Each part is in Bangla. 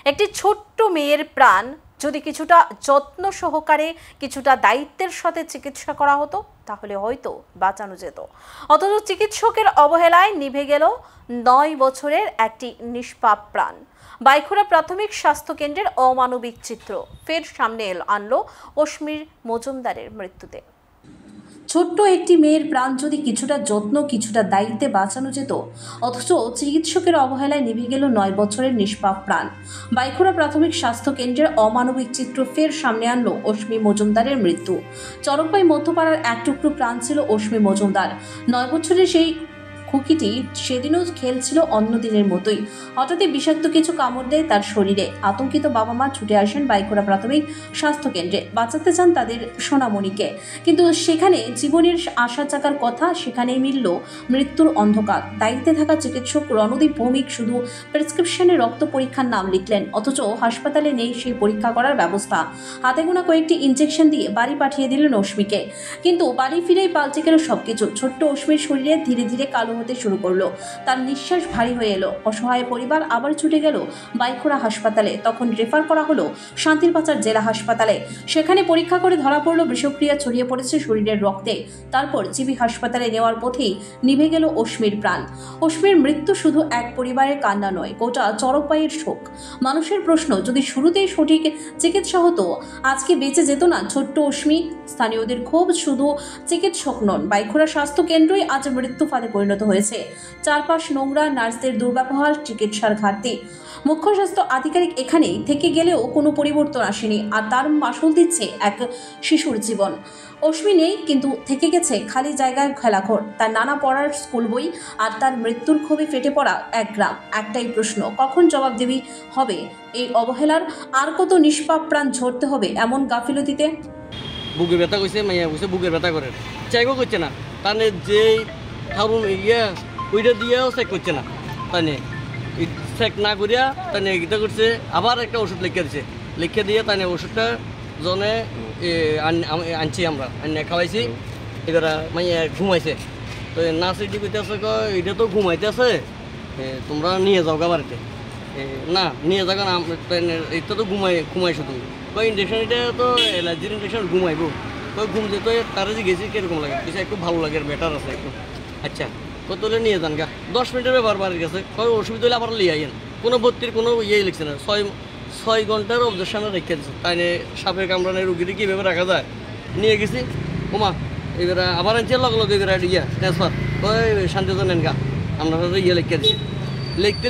একটি ছোট্ট মেয়ের প্রাণ যদি কিছুটা যত্ন সহকারে কিছুটা দায়িত্বের সাথে চিকিৎসা করা হতো তাহলে হয়তো বাঁচানো যেত। অথচ চিকিৎসকের অবহেলায় নিভে গেল 9 বছরের একটি নিষ্পাপ প্রাণ। বাইখুড়া প্রাথমিক স্বাস্থ্য কেন্দ্রের অমানবিক চিত্র ফের সামনে আনলো অশ্মির মজুমদারের মৃত্যুতে। ছোট্ট একটি মেয়ের প্রাণ যদি কিছুটা যত্ন কিছুটা দায়িত্বে বাঁচানো যেত, অথচ চিকিৎসকের অবহেলায় নিভে গেল 9 বছরের নিষ্পাপ প্রাণ। বাইখুড়া প্রাথমিক স্বাস্থ্য কেন্দ্রের অমানবিক চিত্র ফের সামনে আনলো অশ্মি মজুমদারের মৃত্যু। চরকবাই মধ্যপাড়ার এক টুকরো প্রাণ ছিল অশ্মি মজুমদার। 9 বছরের সেই খুকিটি সেদিনও খেলছিল অন্য দিনের মতোই। হঠাৎই বিষাক্ত কিছু কামড় দেয় তার শরীরে। আতঙ্কিত বাবা মা ছুটে আসেন বাইখুড়া প্রাথমিক স্বাস্থ্য কেন্দ্রে, বাঁচাতে চান তাদের সোনামণিকে। কিন্তু সেখানে জীবনের আশা জাগার কথা, সেখানেই মিলল মৃত্যুর অন্ধকার। দায়িত্বে থাকা চিকিৎসক রণদীপ ভৌমিক শুধু প্রেসক্রিপশনে রক্ত পরীক্ষার নাম লিখলেন, অথচ হাসপাতালে নেই সেই পরীক্ষা করার ব্যবস্থা। হাতে গোনা কয়েকটি ইনজেকশন দিয়ে বাড়ি পাঠিয়ে দিলেন অশ্মিকে। কিন্তু বাড়ি ফিরেই পাল্টে গেল সবকিছু। ছোট্ট অশ্মির শরীরে ধীরে ধীরে কালো হতে শুরু করলো। তার নিঃশ্বাস ভারী হয়ে এলো। অসহায় পরিবার আবার ছুটে গেল বাইখুড়া হাসপাতালে। তখন রেফার করা হলো শান্তিরবাজার জেলা হাসপাতালে। সেখানে পরীক্ষা করে ধরা পড়লো বিষক্রিয়া ছড়িয়ে পড়েছে শরীরের রক্তে। তারপর জিবি হাসপাতালে নেওয়ার পথেই নিভে গেল অশ্মির প্রাণ। অশ্মির মৃত্যু শুধু এক পরিবারের কান্না নয়, গোটা চরকবাইয়ের শোক। মানুষের প্রশ্ন, যদি শুরুতেই সঠিক চিকিৎসা হতো আজকে বেঁচে যেত না ছোট্ট অশ্মি? স্থানীয়দের ক্ষোভ, শুধু চিকিৎসক নন, বাইখুড়া স্বাস্থ্য কেন্দ্রই আজ মৃত্যু ফাঁদে পরিণত হয়েছে। চারপাশ নোংরা, নার্সদের দুর্ব্যবহার, চিকিৎসার ঘাটতি। মুখ্য স্বাস্থ্য আধিকারিক এখানে থেকে গেলেও কোনো পরিবর্তন আসেনি, আর তার মাসুল দিচ্ছে এক শিশুর জীবন। অশ্মি নেই, কিন্তু থেকে গেছে খালি জায়গায় খেলাঘর, তার নানা পড়ার স্কুল বই, আর তার মৃত্যুর ক্ষোভে ফেটে পড়া এক গ্রাম। একটাই প্রশ্ন, কখন জবাবদিহি হবে এই অবহেলার? আর কত নিষ্পাপ প্রাণ ঝরতে হবে এমন গাফিলতিতে? বুকের ব্যথা করছে, মাইয়া বসে বুকের ব্যথা করে চাইবো করছে না, তাহলে যে থারুন ওইটা দিয়েও চেক করছে না, তাই চেক না করিয়া তাই এটা করছে। আবার একটা ওষুধ লিখে দিচ্ছে, লিখে দিয়ে তাই ওষুধটা জনে আনছি, আমরা খাওয়াইছি। এবার মাইয়া ঘুমাইছে, তো নার্স এটি করতেছে, এটা তো ঘুমাইতে আছে, তোমরা নিয়ে যাও গা বাড়িতে। না নিয়ে যাও না, এটা তো ঘুমাইছো তুমি। ইঞ্জেকশন, এটা তো অ্যালার্জির ইঞ্জেকশন, ঘুমাইবো। ঘুম যেতে তারা যে গেছি কীরকম লাগে, কিছু একটু ভালো লাগে, বেটার আছে একটু। আচ্ছা তোলে নিয়ে যান গা, 10 মিনিটের ব্যাপার বাড়ির কাছে। অসুবিধা হলে আবার লিয়ে আইন। কোনো ভর্তির কোনো লিখছে না। 6 ঘন্টার অবজেকশনে রেখে দিচ্ছে। তাই সাপের কামড়ানে রুগীর কীভাবে রাখা যায় নিয়ে গেছি। ওমা এবার আবার আনছে, লগে লগে এবার ট্রান্সফার ওই শান্তিতে নেন গা, আমরা লিখে দিচ্ছি।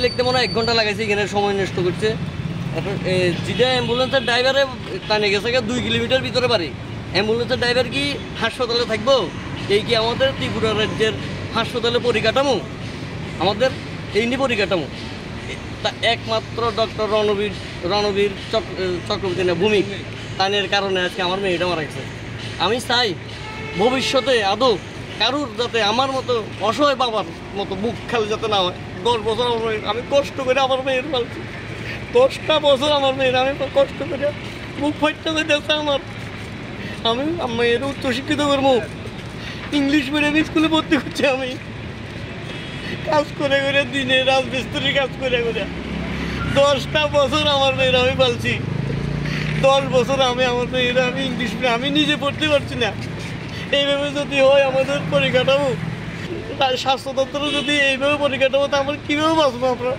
লিখতে মনে হয় 1 ঘন্টা লাগাইছে, এখানে সময় নষ্ট করছে। এখন যেটা অ্যাম্বুলেন্সের ড্রাইভারে টানে গেছে 2 কিলোমিটার ভিতরে বাড়ি, অ্যাম্বুলেন্সের ড্রাইভার কি হাসপাতালে থাকবো? এই কি আমাদের ত্রিপুরা রাজ্যের হাসপাতালে পরিকাঠামো? আমাদের এই নিয়ে পরিকাঠামো তা একমাত্র ডক্টর রণবীর চক্রবর্তী না ভূমিক, তানের কারণে আজকে আমার মেয়েটা মারা গেছে। আমি চাই ভবিষ্যতে আদৌ কারুর যাতে আমার মতো অসহায় বাবার মতো বুক খালি যাতে না হয়। 10 বছর আমি কষ্ট করে আমার মেয়ের পালছি, 10টা বছর আমার মেয়ের আমি কষ্ট করে বুক ফাইটটা যেতেছে আমার। আমি মেয়ের উচ্চশিক্ষিত করবো, ইংলিশ মিডিয়াম স্কুলে ভর্তি করছি। আমি কাজ করে দিনে রাজমিস্ত্রির কাজ করে 10টা বছর আমার মেয়েরা আমি পালছি। 10 বছর আমি আমার মেয়েরা আমি ইংলিশ মিডিয়াম আমি নিজে পড়তে পারছি না। এইভাবে যদি হয় আমাদের পরিকাঠামো, স্বাস্থ্য দপ্তরে যদি এইভাবে পরিকাঠামো, তা আমরা কীভাবে বাঁচবো আমরা?